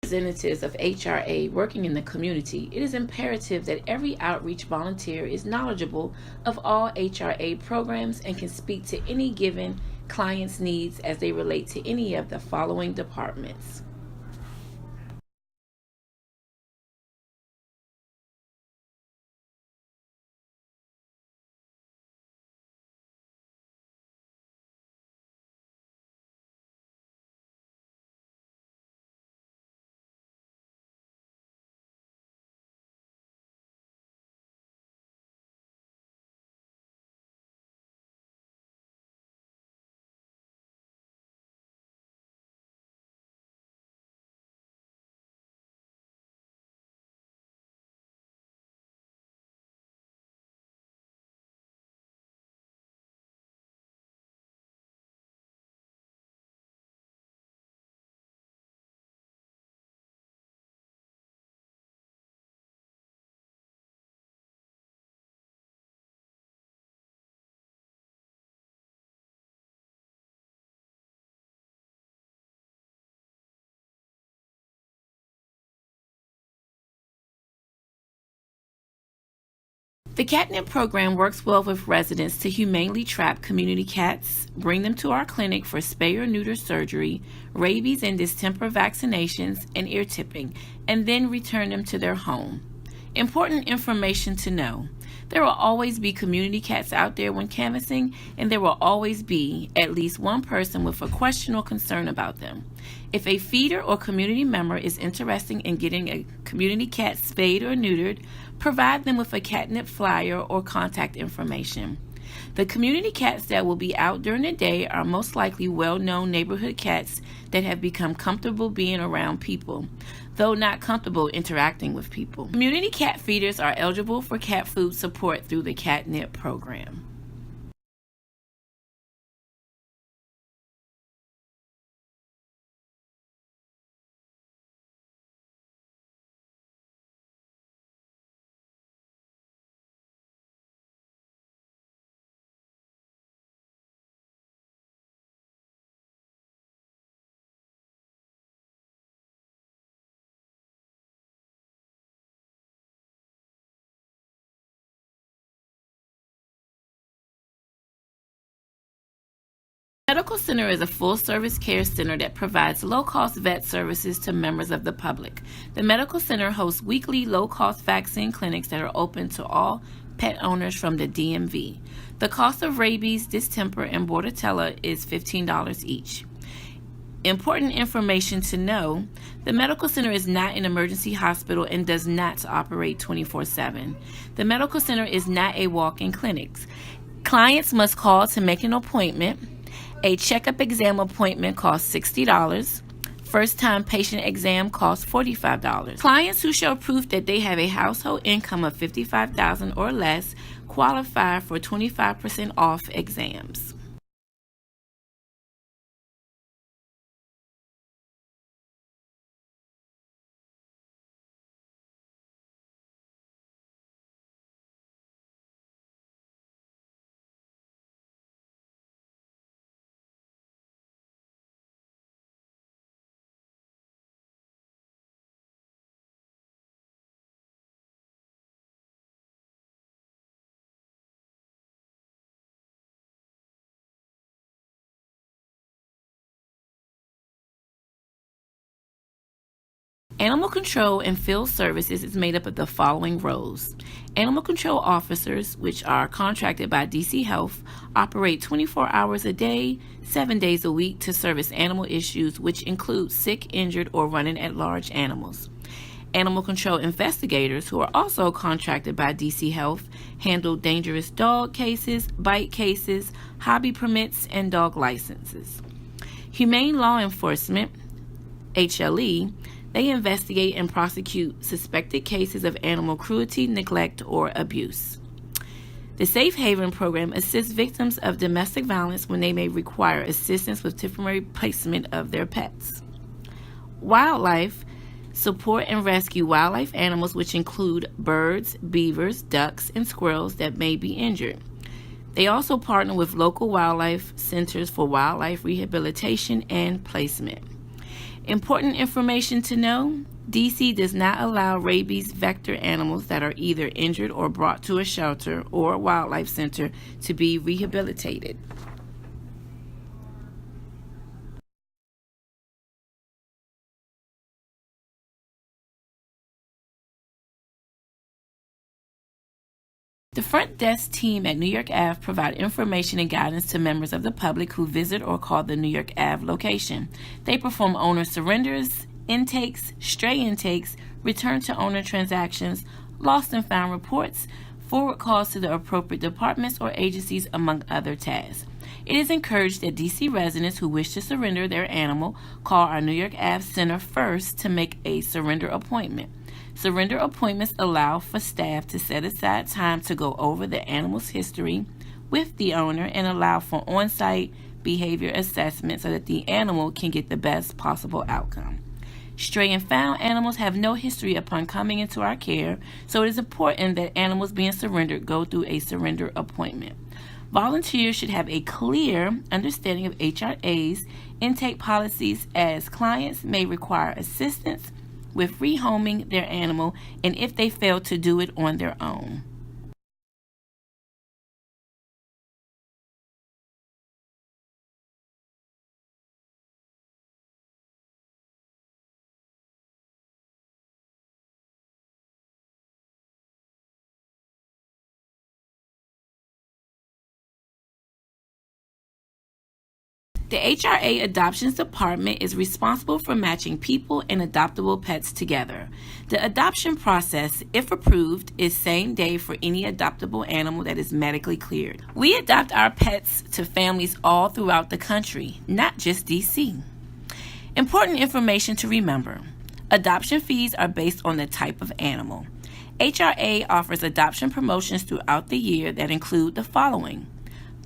Representatives of HRA working in the community, it is imperative that every outreach volunteer is knowledgeable of all HRA programs and can speak to any given client's needs as they relate to any of the following departments. The catnip program works well with residents to humanely trap community cats, bring them to our clinic for spay or neuter surgery, rabies and distemper vaccinations, and ear tipping, and then return them to their home. Important information to know. There will always be community cats out there when canvassing, and there will always be at least one person with a question or concern about them. If a feeder or community member is interested in getting a community cat spayed or neutered, provide them with a catnip flyer or contact information. The community cats that will be out during the day are most likely well-known neighborhood cats that have become comfortable being around people, though not comfortable interacting with people. Community cat feeders are eligible for cat food support through the catnip program. The Medical Center is a full-service care center that provides low-cost vet services to members of the public. The Medical Center hosts weekly low-cost vaccine clinics that are open to all pet owners from the DMV. The cost of rabies, distemper, and bordetella is $15 each. Important information to know, the Medical Center is not an emergency hospital and does not operate 24/7. The Medical Center is not a walk-in clinic. Clients must call to make an appointment. A checkup exam appointment costs $60. First-time patient exam costs $45. Clients who show proof that they have a household income of $55,000 or less qualify for 25% off exams. Animal control and field services is made up of the following roles. Animal control officers, which are contracted by DC Health, operate 24 hours a day, 7 days a week to service animal issues, which include sick, injured, or running at large animals. Animal control investigators, who are also contracted by DC Health, handle dangerous dog cases, bite cases, hobby permits, and dog licenses. Humane law enforcement, HLE, they investigate and prosecute suspected cases of animal cruelty, neglect, or abuse. The Safe Haven program assists victims of domestic violence when they may require assistance with temporary placement of their pets. Wildlife support and rescue wildlife animals, which include birds, beavers, ducks, and squirrels that may be injured. They also partner with local wildlife centers for wildlife rehabilitation and placement. Important information to know: DC does not allow rabies vector animals that are either injured or brought to a shelter or wildlife center to be rehabilitated. The front desk team at New York Ave provide information and guidance to members of the public who visit or call the New York Ave location. They perform owner surrenders, intakes, stray intakes, return to owner transactions, lost and found reports, forward calls to the appropriate departments or agencies, among other tasks. It is encouraged that DC residents who wish to surrender their animal call our New York Ave Center first to make a surrender appointment. Surrender appointments allow for staff to set aside time to go over the animal's history with the owner and allow for on-site behavior assessment so that the animal can get the best possible outcome. Stray and found animals have no history upon coming into our care, so it is important that animals being surrendered go through a surrender appointment. Volunteers should have a clear understanding of HRA's intake policies, as clients may require assistance with rehoming their animal and if they fail to do it on their own. The HRA Adoptions Department is responsible for matching people and adoptable pets together. The adoption process, if approved, is same day for any adoptable animal that is medically cleared. We adopt our pets to families all throughout the country, not just DC. Important information to remember: adoption fees are based on the type of animal. HRA offers adoption promotions throughout the year that include the following: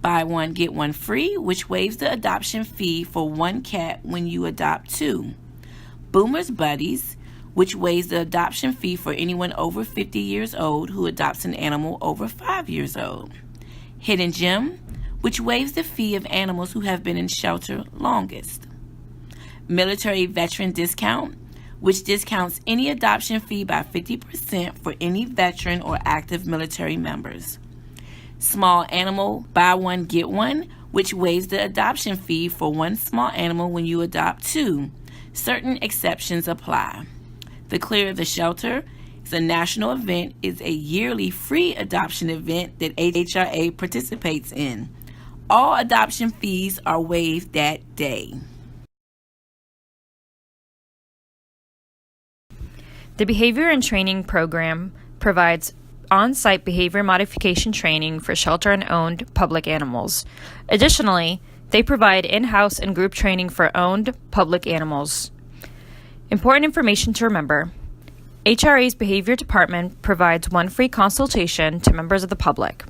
buy one, get one free, which waives the adoption fee for one cat when you adopt two. Boomer's Buddies, which waives the adoption fee for anyone over 50 years old who adopts an animal over 5 years old. Hidden Gem, which waives the fee of animals who have been in shelter longest. Military Veteran Discount, which discounts any adoption fee by 50% for any veteran or active military members. Small Animal Buy One, Get One, which waives the adoption fee for one small animal when you adopt two. Certain exceptions apply. The Clear the Shelter is a national event, is a yearly free adoption event that HRA participates in. All adoption fees are waived that day. The Behavior and Training Program provides on-site behavior modification training for shelter and owned public animals. Additionally, they provide in-house and group training for owned public animals. Important information to remember: HRA's Behavior Department provides one free consultation to members of the public.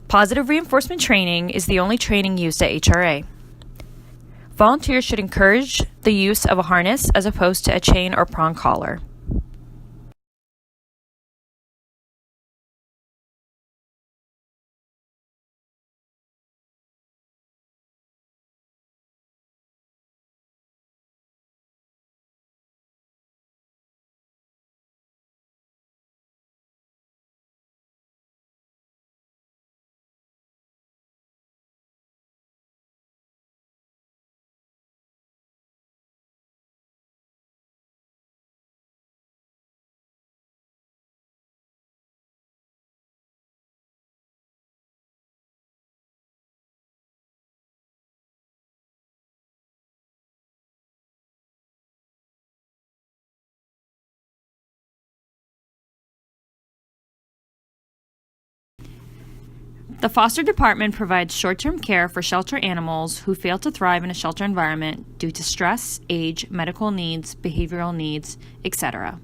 Positive reinforcement training is the only training used at HRA. Volunteers should encourage the use of a harness as opposed to a chain or prong collar. The foster department provides short-term care for shelter animals who fail to thrive in a shelter environment due to stress, age, medical needs, behavioral needs, etc.